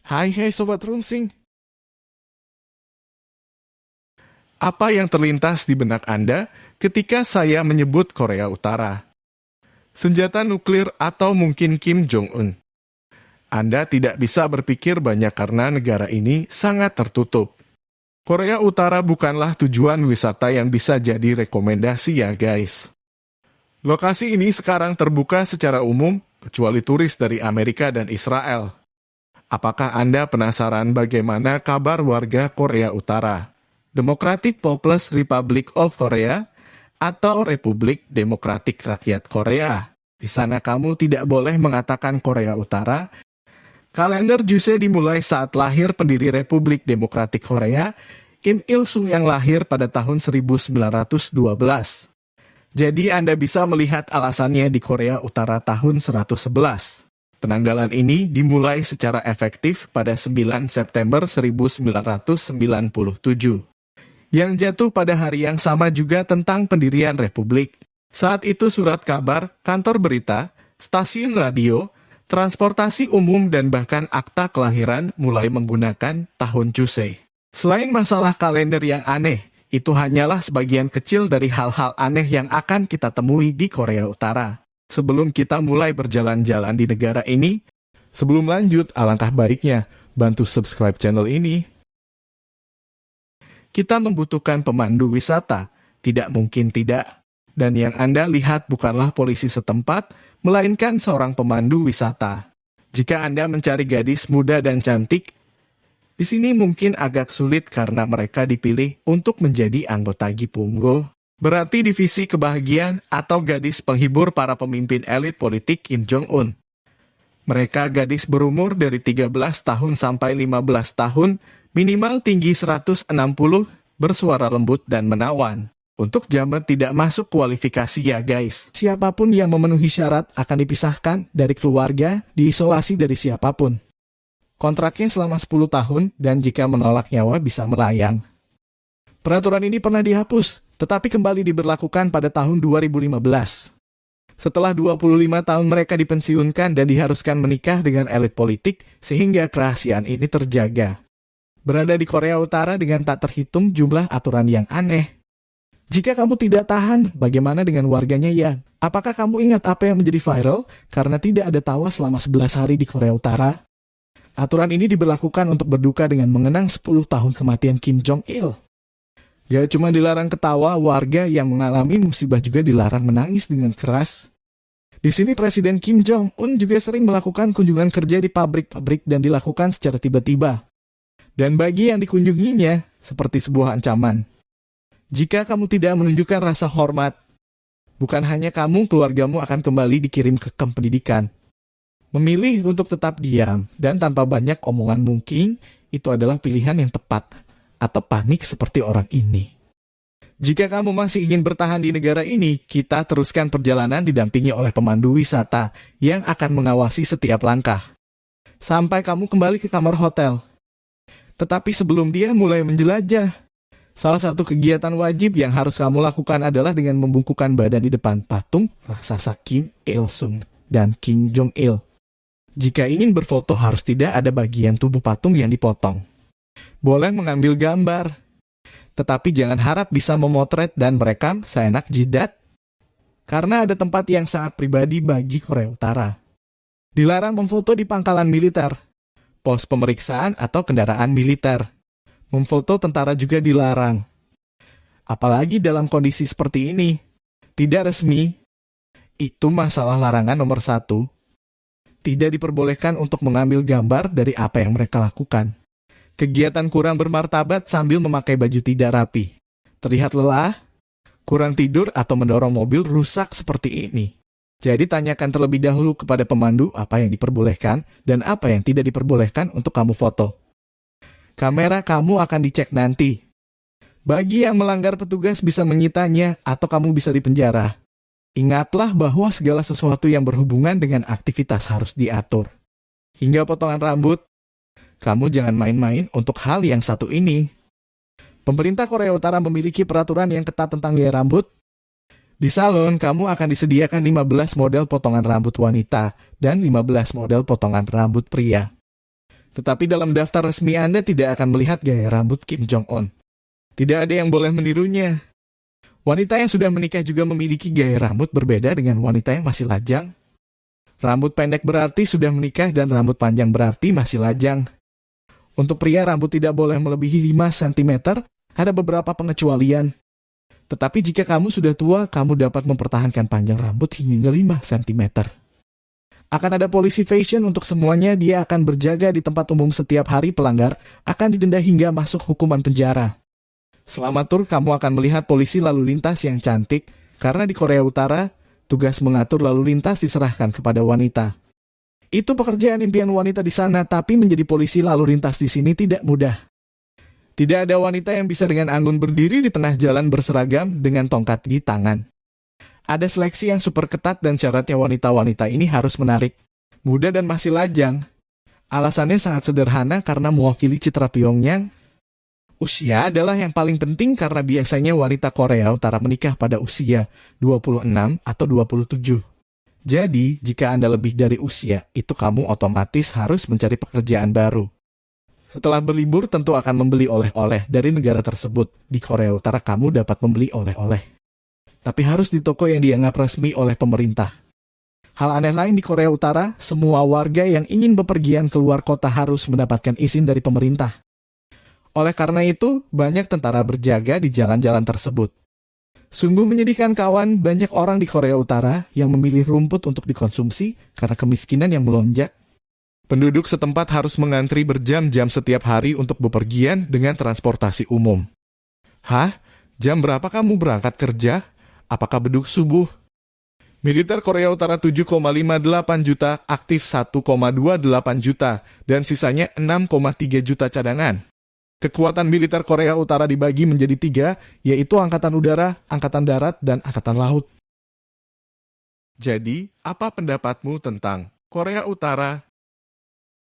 Hai Sobat Rungsing. Apa yang terlintas di benak Anda ketika saya menyebut Korea Utara? Senjata nuklir atau mungkin Kim Jong-un? Anda tidak bisa berpikir banyak karena negara ini sangat tertutup. Korea Utara bukanlah tujuan wisata yang bisa jadi rekomendasi ya guys. Lokasi ini sekarang terbuka secara umum, kecuali turis dari Amerika dan Israel. Apakah Anda penasaran bagaimana kabar warga Korea Utara? Democratic People's Republic of Korea atau Republik Demokratik Rakyat Korea? Di sana kamu tidak boleh mengatakan Korea Utara. Kalender Joseon dimulai saat lahir pendiri Republik Demokratik Korea, Kim Il-sung yang lahir pada tahun 1912. Jadi Anda bisa melihat alasannya di Korea Utara tahun 111. Penanggalan ini dimulai secara efektif pada 9 September 1997. Yang jatuh pada hari yang sama juga tentang pendirian Republik. Saat itu surat kabar, kantor berita, stasiun radio, transportasi umum dan bahkan akta kelahiran mulai menggunakan tahun Joseon. Selain masalah kalender yang aneh, itu hanyalah sebagian kecil dari hal-hal aneh yang akan kita temui di Korea Utara. Sebelum kita mulai berjalan-jalan di negara ini, sebelum lanjut, alangkah baiknya bantu subscribe channel ini. Kita membutuhkan pemandu wisata, tidak mungkin tidak. Dan yang Anda lihat bukanlah polisi setempat, melainkan seorang pemandu wisata. Jika Anda mencari gadis muda dan cantik, di sini mungkin agak sulit karena mereka dipilih untuk menjadi anggota Gipunggo. Berarti divisi kebahagiaan atau gadis penghibur para pemimpin elit politik Kim Jong-un. Mereka gadis berumur dari 13 tahun sampai 15 tahun, minimal tinggi 160, bersuara lembut dan menawan. Untuk jamet tidak masuk kualifikasi ya guys. Siapapun yang memenuhi syarat akan dipisahkan dari keluarga, diisolasi dari siapapun. Kontraknya selama 10 tahun dan jika menolak nyawa bisa melayang. Peraturan ini pernah dihapus, tetapi kembali diberlakukan pada tahun 2015. Setelah 25 tahun mereka dipensiunkan dan diharuskan menikah dengan elit politik, sehingga kerahasiaan ini terjaga. Berada di Korea Utara dengan tak terhitung jumlah aturan yang aneh. Jika kamu tidak tahan, bagaimana dengan warganya ya? Apakah kamu ingat apa yang menjadi viral karena tidak ada tawa selama 11 hari di Korea Utara? Aturan ini diberlakukan untuk berduka dengan mengenang 10 tahun kematian Kim Jong-il. Gak cuma dilarang ketawa, warga yang mengalami musibah juga dilarang menangis dengan keras. Di sini Presiden Kim Jong-un juga sering melakukan kunjungan kerja di pabrik-pabrik dan dilakukan secara tiba-tiba. Dan bagi yang dikunjunginya, seperti sebuah ancaman. Jika kamu tidak menunjukkan rasa hormat, bukan hanya kamu, keluargamu akan kembali dikirim ke kamp pendidikan. Memilih untuk tetap diam dan tanpa banyak omongan mungkin, itu adalah pilihan yang tepat. Atau panik seperti orang ini. Jika kamu masih ingin bertahan di negara ini, kita teruskan perjalanan didampingi oleh pemandu wisata yang akan mengawasi setiap langkah. Sampai kamu kembali ke kamar hotel. Tetapi sebelum dia mulai menjelajah, salah satu kegiatan wajib yang harus kamu lakukan adalah dengan membungkukkan badan di depan patung raksasa Kim Il-sung dan Kim Jong-il. Jika ingin berfoto harus tidak ada bagian tubuh patung yang dipotong. Boleh mengambil gambar, tetapi jangan harap bisa memotret dan merekam seenak jidat, karena ada tempat yang sangat pribadi bagi Korea Utara. Dilarang memfoto di pangkalan militer, pos pemeriksaan atau kendaraan militer. Memfoto tentara juga dilarang. Apalagi dalam kondisi seperti ini, tidak resmi, itu masalah larangan nomor 1. Tidak diperbolehkan untuk mengambil gambar dari apa yang mereka lakukan. Kegiatan kurang bermartabat sambil memakai baju tidak rapi. Terlihat lelah, kurang tidur atau mendorong mobil rusak seperti ini. Jadi tanyakan terlebih dahulu kepada pemandu apa yang diperbolehkan dan apa yang tidak diperbolehkan untuk kamu foto. Kamera kamu akan dicek nanti. Bagi yang melanggar petugas bisa menyitanya atau kamu bisa dipenjara. Ingatlah bahwa segala sesuatu yang berhubungan dengan aktivitas harus diatur. Hingga potongan rambut, kamu jangan main-main untuk hal yang satu ini. Pemerintah Korea Utara memiliki peraturan yang ketat tentang gaya rambut. Di salon, kamu akan disediakan 15 model potongan rambut wanita dan 15 model potongan rambut pria. Tetapi dalam daftar resmi Anda tidak akan melihat gaya rambut Kim Jong-un. Tidak ada yang boleh menirunya. Wanita yang sudah menikah juga memiliki gaya rambut berbeda dengan wanita yang masih lajang. Rambut pendek berarti sudah menikah dan rambut panjang berarti masih lajang. Untuk pria rambut tidak boleh melebihi 5 cm, ada beberapa pengecualian. Tetapi jika kamu sudah tua, kamu dapat mempertahankan panjang rambut hingga 5 cm. Akan ada polisi fashion untuk semuanya, dia akan berjaga di tempat umum setiap hari pelanggar, akan didenda hingga masuk hukuman penjara. Selama tur, kamu akan melihat polisi lalu lintas yang cantik, karena di Korea Utara, tugas mengatur lalu lintas diserahkan kepada wanita. Itu pekerjaan impian wanita di sana, tapi menjadi polisi lalu lintas di sini tidak mudah. Tidak ada wanita yang bisa dengan anggun berdiri di tengah jalan berseragam dengan tongkat di tangan. Ada seleksi yang super ketat dan syaratnya wanita-wanita ini harus menarik, muda dan masih lajang. Alasannya sangat sederhana karena mewakili citra Pyongyang. Usia adalah yang paling penting karena biasanya wanita Korea Utara menikah pada usia 26 atau 27. Jadi, jika Anda lebih dari usia, itu kamu otomatis harus mencari pekerjaan baru. Setelah berlibur tentu akan membeli oleh-oleh dari negara tersebut. Di Korea Utara kamu dapat membeli oleh-oleh. Tapi harus di toko yang dianggap resmi oleh pemerintah. Hal aneh lain di Korea Utara, semua warga yang ingin bepergian keluar kota harus mendapatkan izin dari pemerintah. Oleh karena itu, banyak tentara berjaga di jalan-jalan tersebut. Sungguh menyedihkan kawan, banyak orang di Korea Utara yang memilih rumput untuk dikonsumsi karena kemiskinan yang melonjak. Penduduk setempat harus mengantri berjam-jam setiap hari untuk bepergian dengan transportasi umum. Hah? Jam berapa kamu berangkat kerja? Apakah beduk subuh? Militer Korea Utara 7,58 juta, aktif 1,28 juta, dan sisanya 6,3 juta cadangan. Kekuatan militer Korea Utara dibagi menjadi 3, yaitu Angkatan Udara, Angkatan Darat, dan Angkatan Laut. Jadi, apa pendapatmu tentang Korea Utara